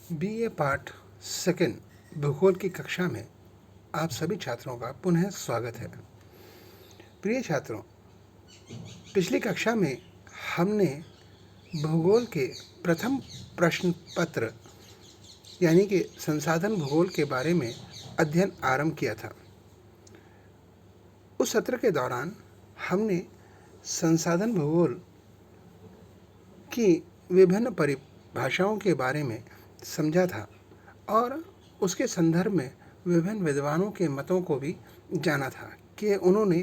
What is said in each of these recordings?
BA part second भूगोल की कक्षा में आप सभी छात्रों का पुनः स्वागत है। प्रिय छात्रों, पिछली कक्षा में हमने भूगोल के प्रथम प्रश्न पत्र यानी कि संसाधन भूगोल के बारे में अध्ययन आरंभ किया था। उस सत्र के दौरान हमने संसाधन भूगोल की विभिन्न परिभाषाओं के बारे में समझा था और उसके संदर्भ में विभिन्न विद्वानों के मतों को भी जाना था कि उन्होंने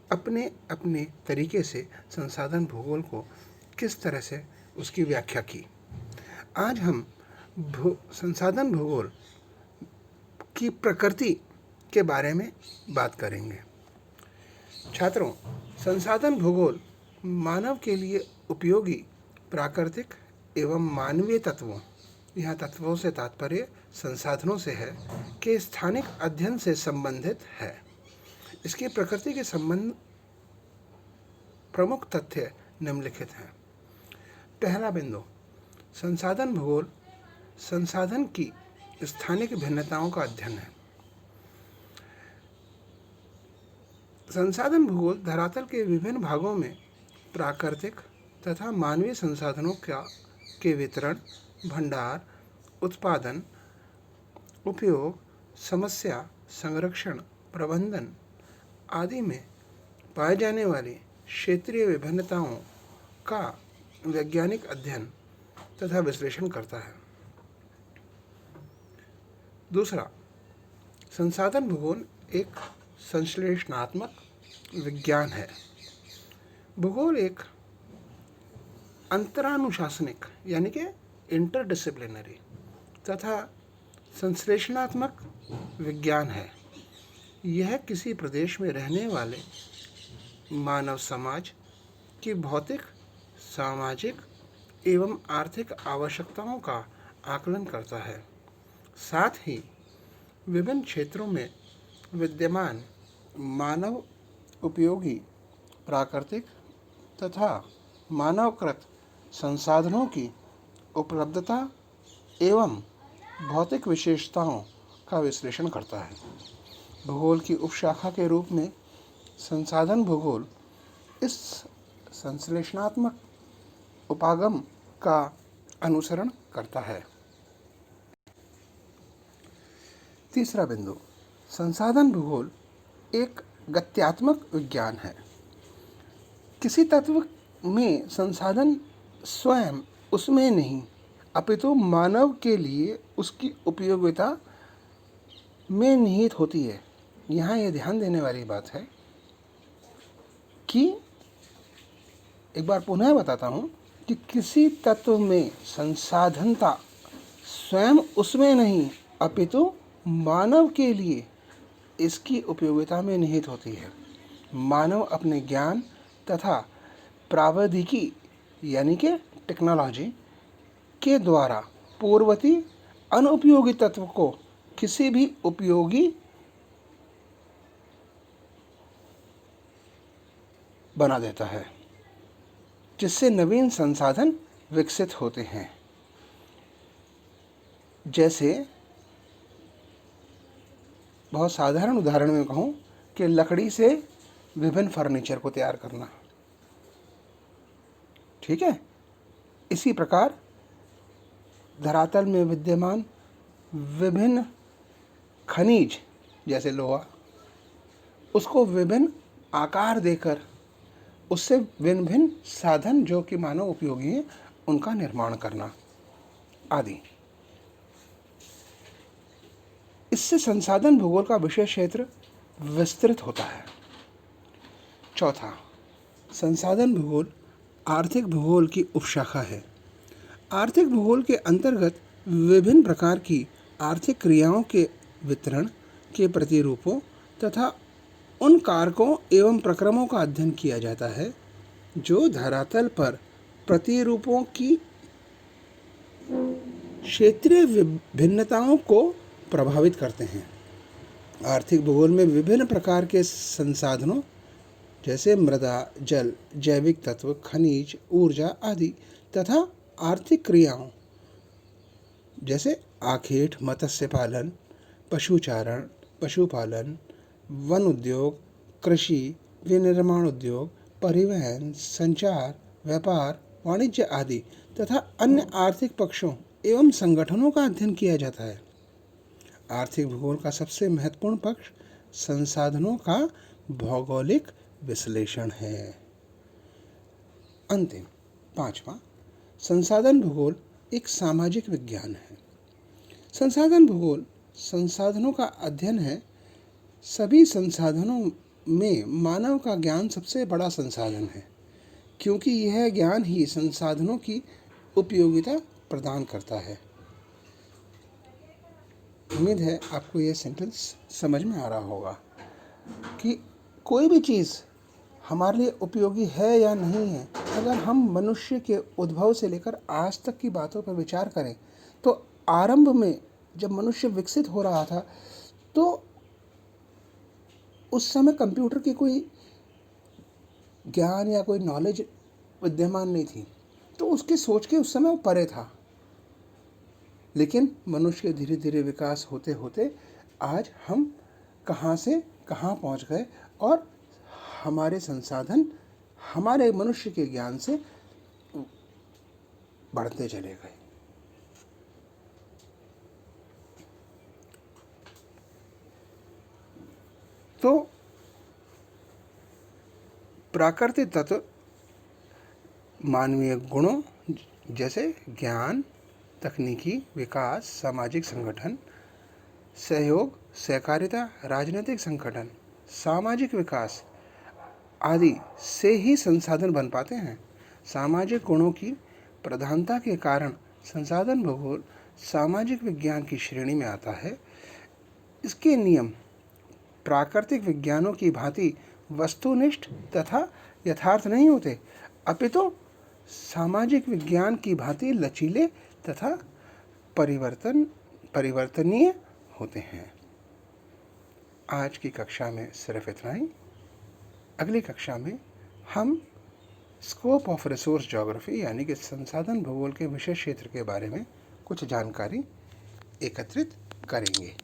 अपने अपने तरीके से संसाधन भूगोल को किस तरह से उसकी व्याख्या की। आज हम संसाधन भूगोल की प्रकृति के बारे में बात करेंगे। छात्रों, संसाधन भूगोल मानव के लिए उपयोगी प्राकृतिक एवं मानवीय तत्वों, यह तत्वों से तात्पर्य संसाधनों से है, के स्थानिक अध्ययन से संबंधित है। इसकी प्रकृति के संबंध प्रमुख तथ्य निम्नलिखित हैं। पहला बिंदु, संसाधन भूगोल संसाधन की स्थानिक भिन्नताओं का अध्ययन है। संसाधन भूगोल धरातल के विभिन्न भागों में प्राकृतिक तथा मानवीय संसाधनों के वितरण, भंडार, उत्पादन, उपयोग, समस्या, संरक्षण, प्रबंधन आदि में पाए जाने वाली क्षेत्रीय विभिन्नताओं का वैज्ञानिक अध्ययन तथा विश्लेषण करता है। दूसरा, संसाधन भूगोल एक संश्लेषणात्मक विज्ञान है। भूगोल एक अंतरानुशासनिक यानी कि इंटरडिसिप्लिनरी तथा संश्लेषणात्मक विज्ञान है। यह किसी प्रदेश में रहने वाले मानव समाज की भौतिक, सामाजिक एवं आर्थिक आवश्यकताओं का आकलन करता है। साथ ही विभिन्न क्षेत्रों में विद्यमान मानव उपयोगी प्राकृतिक तथा मानवकृत संसाधनों की उपलब्धता एवं भौतिक विशेषताओं का विश्लेषण करता है। भूगोल की उपशाखा के रूप में संसाधन भूगोल इस संश्लेषणात्मक उपागम का अनुसरण करता है। तीसरा बिंदु, संसाधन भूगोल एक गत्यात्मक विज्ञान है। किसी तत्व में संसाधन स्वयं उसमें नहीं अपितु मानव के लिए उसकी उपयोगिता में निहित होती है। यहाँ यह ध्यान देने वाली बात है कि एक बार पुनः बताता हूँ कि किसी तत्व में संसाधनता स्वयं उसमें नहीं अपितु मानव के लिए इसकी उपयोगिता में निहित होती है। मानव अपने ज्ञान तथा प्रावैधिकी यानी कि टेक्नोलॉजी के द्वारा पूर्ववर्ती अनुपयोगी तत्व को किसी भी उपयोगी बना देता है, जिससे नवीन संसाधन विकसित होते हैं। जैसे बहुत साधारण उदाहरण में कहूँ कि लकड़ी से विभिन्न फर्नीचर को तैयार करना, ठीक है। इसी प्रकार धरातल में विद्यमान विभिन्न खनिज जैसे लोहा, उसको विभिन्न आकार देकर उससे भिन्न भिन्न साधन जो कि मानव उपयोगी हैं उनका निर्माण करना आदि। इससे संसाधन भूगोल का विषय क्षेत्र विस्तृत होता है। चौथा, संसाधन भूगोल आर्थिक भूगोल की उपशाखा है। आर्थिक भूगोल के अंतर्गत विभिन्न प्रकार की आर्थिक क्रियाओं के वितरण के प्रतिरूपों तथा उन कारकों एवं प्रक्रमों का अध्ययन किया जाता है जो धरातल पर प्रतिरूपों की क्षेत्रीय भिन्नताओं को प्रभावित करते हैं। आर्थिक भूगोल में विभिन्न प्रकार के संसाधनों जैसे मृदा, जल, जैविक तत्व, खनिज, ऊर्जा आदि तथा आर्थिक क्रियाओं जैसे आखेट, मत्स्य पालन, पशुचारण, पशुपालन, वन उद्योग, कृषि, विनिर्माण उद्योग, परिवहन, संचार, व्यापार, वाणिज्य आदि तथा अन्य आर्थिक पक्षों एवं संगठनों का अध्ययन किया जाता है। आर्थिक भूगोल का सबसे महत्वपूर्ण पक्ष संसाधनों का भौगोलिक विश्लेषण है। अंतिम 5वां, संसाधन भूगोल एक सामाजिक विज्ञान है। संसाधन भूगोल संसाधनों का अध्ययन है। सभी संसाधनों में मानव का ज्ञान सबसे बड़ा संसाधन है, क्योंकि यह ज्ञान ही संसाधनों की उपयोगिता प्रदान करता है। उम्मीद है आपको यह सेंटेंस समझ में आ रहा होगा कि कोई भी चीज़ हमारे लिए उपयोगी है या नहीं है। अगर हम मनुष्य के उद्भव से लेकर आज तक की बातों पर विचार करें तो आरंभ में जब मनुष्य विकसित हो रहा था तो उस समय कंप्यूटर की कोई ज्ञान या कोई नॉलेज विद्यमान नहीं थी, तो उसकी सोच के उस समय वो परे था। लेकिन मनुष्य के धीरे धीरे विकास होते होते आज हम कहाँ से कहाँ पहुँच गए और हमारे संसाधन हमारे मनुष्य के ज्ञान से बढ़ते चले गए। तो प्राकृतिक तत्व मानवीय गुणों जैसे ज्ञान, तकनीकी विकास, सामाजिक संगठन, सहयोग, सहकारिता, राजनीतिक संगठन, सामाजिक विकास आदि से ही संसाधन बन पाते हैं। सामाजिक गुणों की प्रधानता के कारण संसाधन भूगोल सामाजिक विज्ञान की श्रेणी में आता है। इसके नियम प्राकृतिक विज्ञानों की भांति वस्तुनिष्ठ तथा यथार्थ नहीं होते, अपितु सामाजिक विज्ञान की भांति लचीले तथा परिवर्तनीय होते हैं। आज की कक्षा में सिर्फ इतना ही। अगली कक्षा में हम स्कोप ऑफ रिसोर्स ज्योग्राफी यानी कि संसाधन भूगोल के विशेष क्षेत्र के बारे में कुछ जानकारी एकत्रित करेंगे।